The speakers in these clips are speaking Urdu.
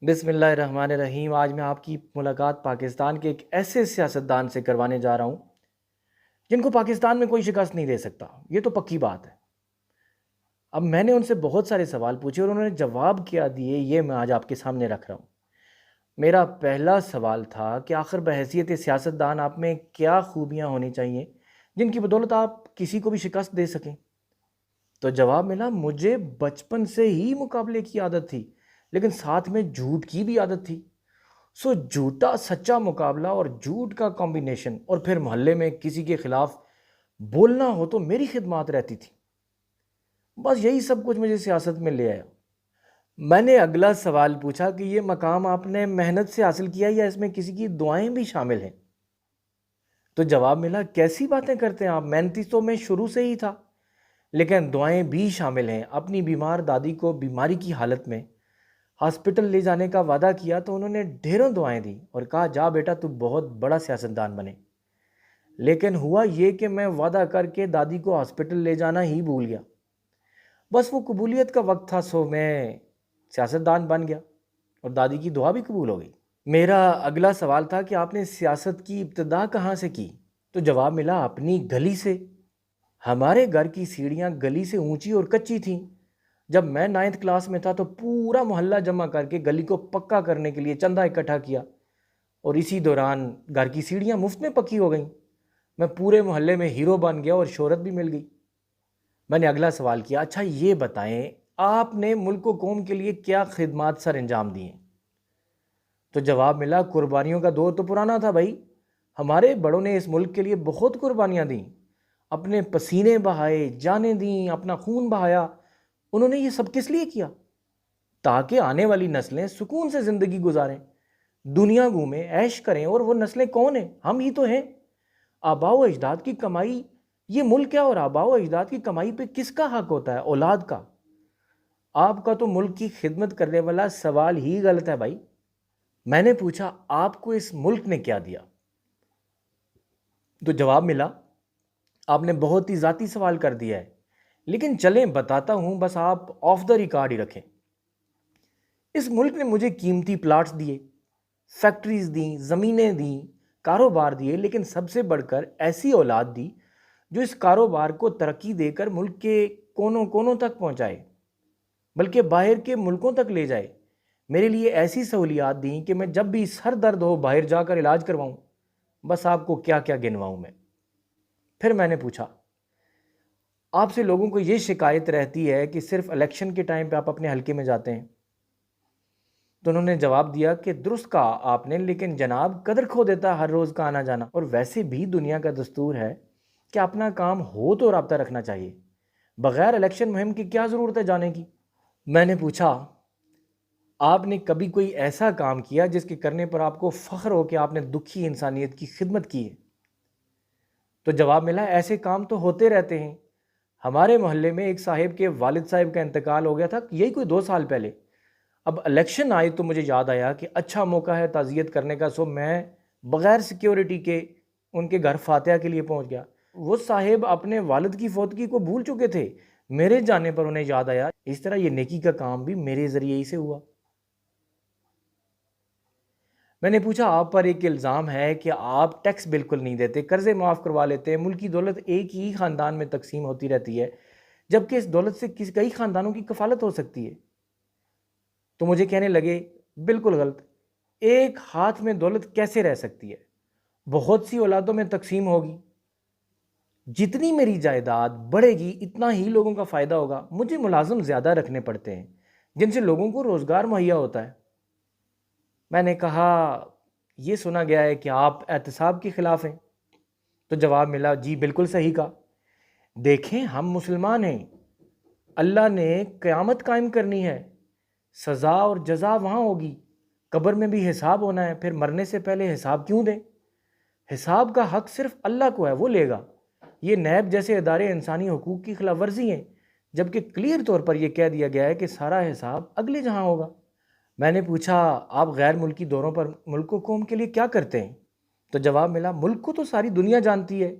بسم اللہ الرحمن الرحیم۔ آج میں آپ کی ملاقات پاکستان کے ایک ایسے سیاستدان سے کروانے جا رہا ہوں جن کو پاکستان میں کوئی شکست نہیں دے سکتا، یہ تو پکی بات ہے۔ اب میں نے ان سے بہت سارے سوال پوچھے اور انہوں نے جواب کیا دیے، یہ میں آج آپ کے سامنے رکھ رہا ہوں۔ میرا پہلا سوال تھا کہ آخر بحیثیت سیاستدان آپ میں کیا خوبیاں ہونی چاہیے جن کی بدولت آپ کسی کو بھی شکست دے سکیں؟ تو جواب ملا، مجھے بچپن سے ہی مقابلے کی عادت تھی، لیکن ساتھ میں جھوٹ کی بھی عادت تھی۔ سو جھوٹا سچا مقابلہ اور جھوٹ کا کمبینیشن، اور پھر محلے میں کسی کے خلاف بولنا ہو تو میری خدمات رہتی تھی۔ بس یہی سب کچھ مجھے سیاست میں لے آیا۔ میں نے اگلا سوال پوچھا کہ یہ مقام آپ نے محنت سے حاصل کیا یا اس میں کسی کی دعائیں بھی شامل ہیں؟ تو جواب ملا، کیسی باتیں کرتے ہیں آپ، محنتی تو میں شروع سے ہی تھا، لیکن دعائیں بھی شامل ہیں۔ اپنی بیمار دادی کو بیماری کی حالت میں ہاسپٹل لے جانے کا وعدہ کیا تو انہوں نے ڈھیروں دعائیں دی اور کہا، جا بیٹا تو بہت بڑا سیاستدان بنے۔ لیکن ہوا یہ کہ میں وعدہ کر کے دادی کو ہاسپٹل لے جانا ہی بھول گیا۔ بس وہ قبولیت کا وقت تھا، سو میں سیاستدان بن گیا اور دادی کی دعا بھی قبول ہو گئی۔ میرا اگلا سوال تھا کہ آپ نے سیاست کی ابتدا کہاں سے کی؟ تو جواب ملا، اپنی گلی سے۔ ہمارے گھر کی سیڑھیاں گلی سے اونچی اور کچی تھیں۔ جب میں 9th کلاس میں تھا تو پورا محلہ جمع کر کے گلی کو پکا کرنے کے لیے چندہ اکٹھا کیا، اور اسی دوران گھر کی سیڑھیاں مفت میں پکی ہو گئیں۔ میں پورے محلے میں ہیرو بن گیا اور شہرت بھی مل گئی۔ میں نے اگلا سوال کیا، اچھا یہ بتائیں آپ نے ملک و قوم کے لیے کیا خدمات سر انجام دی ہیں؟ تو جواب ملا، قربانیوں کا دور تو پرانا تھا بھائی، ہمارے بڑوں نے اس ملک کے لیے بہت قربانیاں دیں، اپنے پسینے بہائے، جانیں دیں، اپنا خون بہایا۔ انہوں نے یہ سب کس لیے کیا؟ تاکہ آنے والی نسلیں سکون سے زندگی گزاریں، دنیا گھومیں، عیش کریں۔ اور وہ نسلیں کون ہیں؟ ہم ہی تو ہیں۔ آباء و اجداد کی کمائی، یہ ملک ہے، اور آباء و اجداد کی کمائی پہ کس کا حق ہوتا ہے؟ اولاد کا۔ آپ کا تو ملک کی خدمت کرنے والا سوال ہی غلط ہے بھائی۔ میں نے پوچھا، آپ کو اس ملک نے کیا دیا؟ تو جواب ملا، آپ نے بہت ہی ذاتی سوال کر دیا ہے، لیکن چلیں بتاتا ہوں، بس آپ آف دا ریکارڈ ہی رکھیں۔ اس ملک نے مجھے قیمتی پلاٹس دیے، فیکٹریز دیں، زمینیں دیں، کاروبار دیے، لیکن سب سے بڑھ کر ایسی اولاد دی جو اس کاروبار کو ترقی دے کر ملک کے کونوں کونوں تک پہنچائے، بلکہ باہر کے ملکوں تک لے جائے۔ میرے لیے ایسی سہولیات دیں کہ میں جب بھی سر درد ہو باہر جا کر علاج کرواؤں۔ بس آپ کو کیا کیا گنواؤں میں؟ پھر میں نے پوچھا، آپ سے لوگوں کو یہ شکایت رہتی ہے کہ صرف الیکشن کے ٹائم پہ آپ اپنے حلقے میں جاتے ہیں۔ تو انہوں نے جواب دیا کہ درست کہا آپ نے، لیکن جناب قدر کھو دیتا ہر روز کا آنا جانا، اور ویسے بھی دنیا کا دستور ہے کہ اپنا کام ہو تو رابطہ رکھنا چاہیے، بغیر الیکشن مہم کی کیا ضرورت ہے جانے کی؟ میں نے پوچھا، آپ نے کبھی کوئی ایسا کام کیا جس کے کرنے پر آپ کو فخر ہو کہ آپ نے دکھی انسانیت کی خدمت کی ہے؟ تو جواب ملا، ایسے کام تو ہوتے رہتے ہیں۔ ہمارے محلے میں ایک صاحب کے والد صاحب کا انتقال ہو گیا تھا، یہی کوئی 2 سال پہلے۔ اب الیکشن آئی تو مجھے یاد آیا کہ اچھا موقع ہے تعزیت کرنے کا، سو میں بغیر سیکیورٹی کے ان کے گھر فاتحہ کے لیے پہنچ گیا۔ وہ صاحب اپنے والد کی فوتگی کو بھول چکے تھے، میرے جانے پر انہیں یاد آیا۔ اس طرح یہ نیکی کا کام بھی میرے ذریعے ہی سے ہوا۔ میں نے پوچھا، آپ پر ایک الزام ہے کہ آپ ٹیکس بالکل نہیں دیتے، قرضے معاف کروا لیتے ہیں، ملکی دولت ایک ہی خاندان میں تقسیم ہوتی رہتی ہے، جبکہ اس دولت سے کئی خاندانوں کی کفالت ہو سکتی ہے۔ تو مجھے کہنے لگے، بالکل غلط، ایک ہاتھ میں دولت کیسے رہ سکتی ہے؟ بہت سی اولادوں میں تقسیم ہوگی، جتنی میری جائیداد بڑھے گی اتنا ہی لوگوں کا فائدہ ہوگا۔ مجھے ملازم زیادہ رکھنے پڑتے ہیں جن سے لوگوں کو روزگار مہیا ہوتا ہے۔ میں نے کہا، یہ سنا گیا ہے کہ آپ احتساب کے خلاف ہیں۔ تو جواب ملا، جی بالکل صحیح کہا۔ دیکھیں ہم مسلمان ہیں، اللہ نے قیامت قائم کرنی ہے، سزا اور جزا وہاں ہوگی، قبر میں بھی حساب ہونا ہے، پھر مرنے سے پہلے حساب کیوں دیں؟ حساب کا حق صرف اللہ کو ہے، وہ لے گا۔ یہ نیب جیسے ادارے انسانی حقوق کی خلاف ورزی ہیں، جبکہ کلیئر طور پر یہ کہہ دیا گیا ہے کہ سارا حساب اگلے جہاں ہوگا۔ میں نے پوچھا، آپ غیر ملکی دوروں پر ملک و قوم کے لیے کیا کرتے ہیں؟ تو جواب ملا، ملک کو تو ساری دنیا جانتی ہے،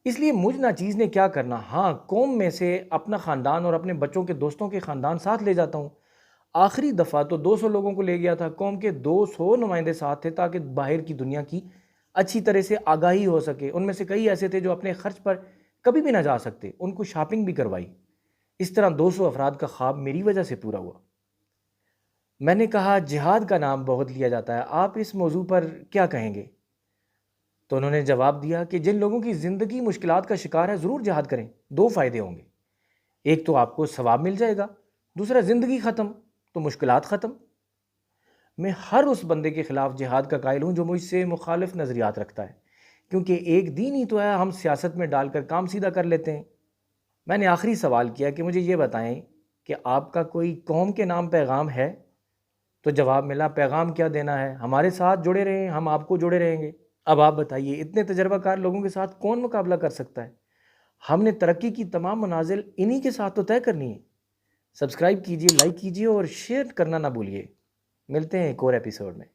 اس لیے مجھ ناچیز نے کیا کرنا، ہاں قوم میں سے اپنا خاندان اور اپنے بچوں کے دوستوں کے خاندان ساتھ لے جاتا ہوں۔ آخری دفعہ تو 200 لوگوں کو لے گیا تھا، قوم کے 200 نمائندے ساتھ تھے تاکہ باہر کی دنیا کی اچھی طرح سے آگاہی ہو سکے۔ ان میں سے کئی ایسے تھے جو اپنے خرچ پر کبھی بھی نہ جا سکتے، ان کو شاپنگ بھی کروائی۔ اس طرح 200 افراد کا خواب میری وجہ سے پورا ہوا۔ میں نے کہا جہاد کا نام بہت لیا جاتا ہے، آپ اس موضوع پر کیا کہیں گے؟ تو انہوں نے جواب دیا کہ جن لوگوں کی زندگی مشکلات کا شکار ہے ضرور جہاد کریں، 2 فائدے ہوں گے، ایک تو آپ کو ثواب مل جائے گا، دوسرا زندگی ختم تو مشکلات ختم۔ میں ہر اس بندے کے خلاف جہاد کا قائل ہوں جو مجھ سے مخالف نظریات رکھتا ہے، کیونکہ ایک دین ہی تو ہے، ہم سیاست میں ڈال کر کام سیدھا کر لیتے ہیں۔ میں نے آخری سوال کیا کہ مجھے یہ بتائیں کہ آپ کا کوئی قوم کے نام پیغام ہے؟ تو جواب ملا پیغام کیا دینا ہے، ہمارے ساتھ جڑے رہیں، ہم آپ کو جڑے رہیں گے۔ اب آپ بتائیے اتنے تجربہ کار لوگوں کے ساتھ کون مقابلہ کر سکتا ہے؟ ہم نے ترقی کی تمام منازل انہی کے ساتھ تو طے کرنی ہے۔ سبسکرائب کیجئے، لائک کیجئے اور شیئر کرنا نہ بھولیے۔ ملتے ہیں ایک اور ایپیسوڈ میں۔